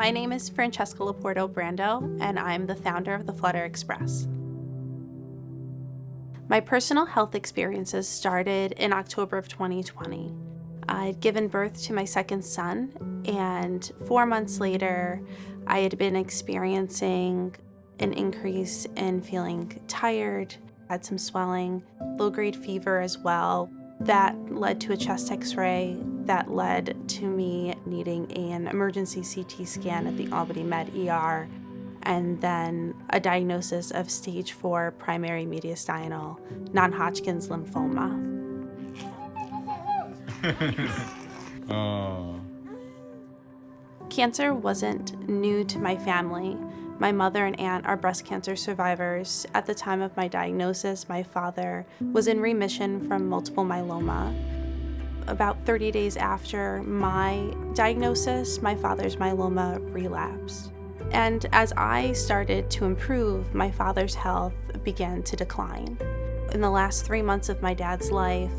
My name is Francesca Laporto Brando, and I'm the founder of the Flutter Express. My personal health experiences started in October of 2020. I'd given birth to my second son, and 4 months later, I had been experiencing an increase in feeling tired, had some swelling, low-grade fever as well. That led to a chest x-ray that led to me needing an emergency CT scan at the Albany Med ER, and then a diagnosis of stage 4 primary mediastinal non-Hodgkin's lymphoma. Oh. Cancer wasn't new to my family. My mother and aunt are breast cancer survivors. At the time of my diagnosis, my father was in remission from multiple myeloma. About 30 days after my diagnosis, my father's myeloma relapsed. And as I started to improve, my father's health began to decline. In the last 3 months of my dad's life,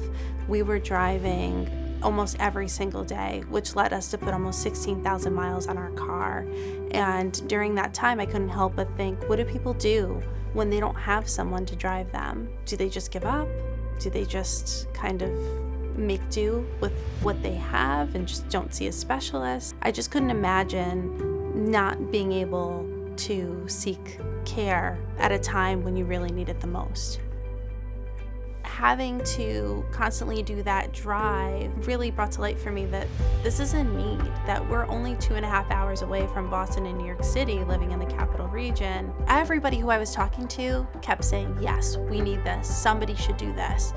we were driving almost every single day, which led us to put almost 16,000 miles on our car. And during that time, I couldn't help but think, what do people do when they don't have someone to drive them? Do they just give up? Do they just kind of make do with what they have and just don't see a specialist? I just couldn't imagine not being able to seek care at a time when you really need it the most. Having to constantly do that drive really brought to light for me that this is a need, that we're only 2.5 hours away from Boston and New York City, living in the capital region. Everybody who I was talking to kept saying, yes, we need this, somebody should do this.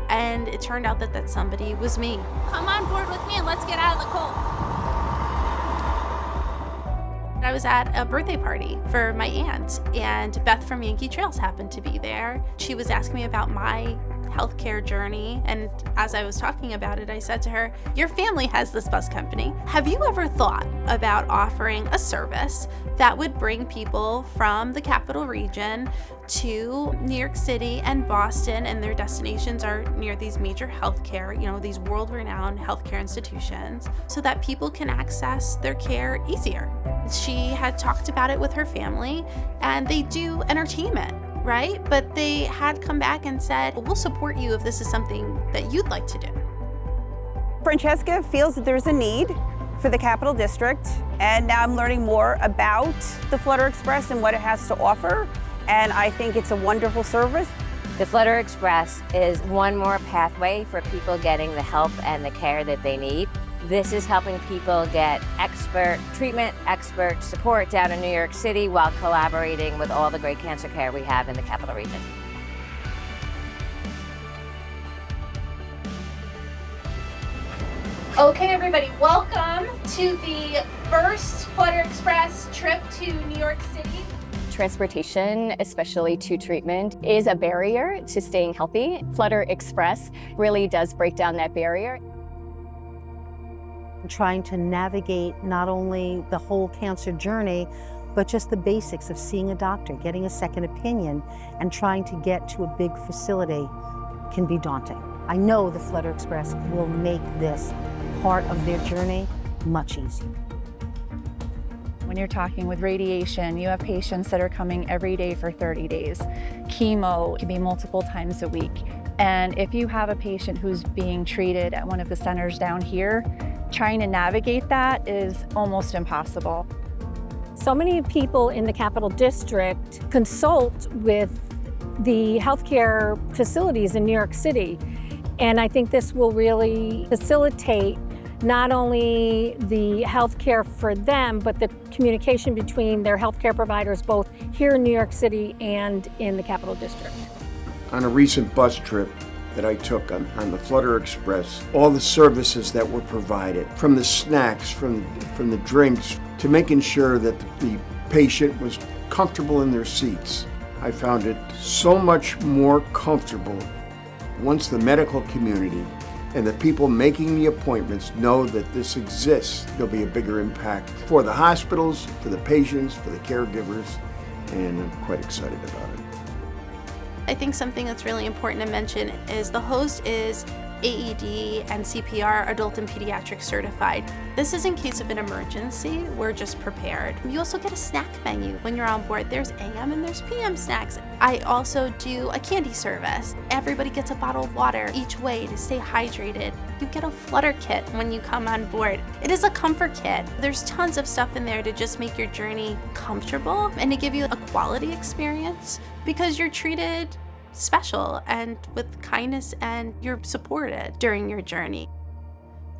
And it turned out that that somebody was me. Come on board with me and let's get out of the cold. I was at a birthday party for my aunt, and Beth from Yankee Trails happened to be there. She was asking me about my healthcare journey, and as I was talking about it, I said to her, your family has this bus company. Have you ever thought about offering a service that would bring people from the capital region to New York City and Boston, and their destinations are near these major healthcare, these world-renowned healthcare institutions, so that people can access their care easier? She had talked about it with her family, and they do entertainment, right? But they had come back and said, we'll support you if this is something that you'd like to do. Francesca feels that there's a need for the Capital District, and now I'm learning more about the Flutter Express and what it has to offer, and I think it's a wonderful service. The Flutter Express is one more pathway for people getting the help and the care that they need. This is helping people get expert treatment, expert support down in New York City while collaborating with all the great cancer care we have in the capital region. Okay, everybody, welcome to the first Flutter Express trip to New York City. Transportation, especially to treatment, is a barrier to staying healthy. Flutter Express really does break down that barrier. Trying to navigate not only the whole cancer journey, but just the basics of seeing a doctor, getting a second opinion, and trying to get to a big facility can be daunting. I know the Flutter Express will make this part of their journey much easier. When you're talking with radiation, you have patients that are coming every day for 30 days. Chemo can be multiple times a week. And if you have a patient who's being treated at one of the centers down here, trying to navigate that is almost impossible. So many people in the Capital District consult with the healthcare facilities in New York City. And I think this will really facilitate not only the healthcare for them, but the communication between their healthcare providers, both here in New York City and in the Capital District. On a recent bus trip that I took on the Flutter Express, all the services that were provided, from the snacks, from the drinks, to making sure that the patient was comfortable in their seats, I found it so much more comfortable once the medical community and the people making the appointments know that this exists. There'll be a bigger impact for the hospitals, for the patients, for the caregivers, and I'm quite excited about it. I think something that's really important to mention is the host is AED and CPR adult and pediatric certified. This is in case of an emergency. We're just prepared. You also get a snack menu when you're on board. There's AM and there's PM snacks. I also do a candy service. Everybody gets a bottle of water each way to stay hydrated. You get a Flutter kit when you come on board. It is a comfort kit. There's tons of stuff in there to just make your journey comfortable and to give you a quality experience because you're treated special and with kindness, and you're supported during your journey.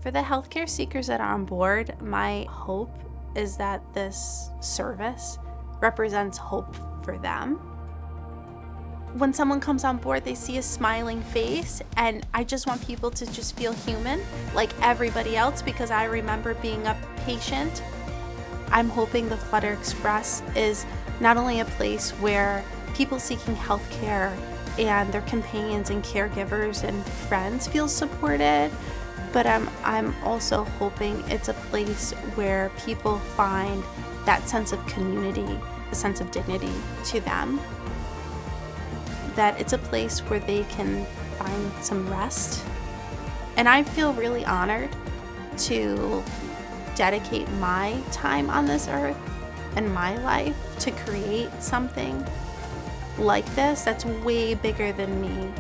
For the healthcare seekers that are on board, my hope is that this service represents hope for them. When someone comes on board, they see a smiling face, and I just want people to just feel human like everybody else, because I remember being a patient. I'm hoping the Flutter Express is not only a place where people seeking healthcare and their companions and caregivers and friends feel supported, but I'm also hoping it's a place where people find that sense of community, a sense of dignity to them, that it's a place where they can find some rest. And I feel really honored to dedicate my time on this earth and my life to create something like this that's way bigger than me.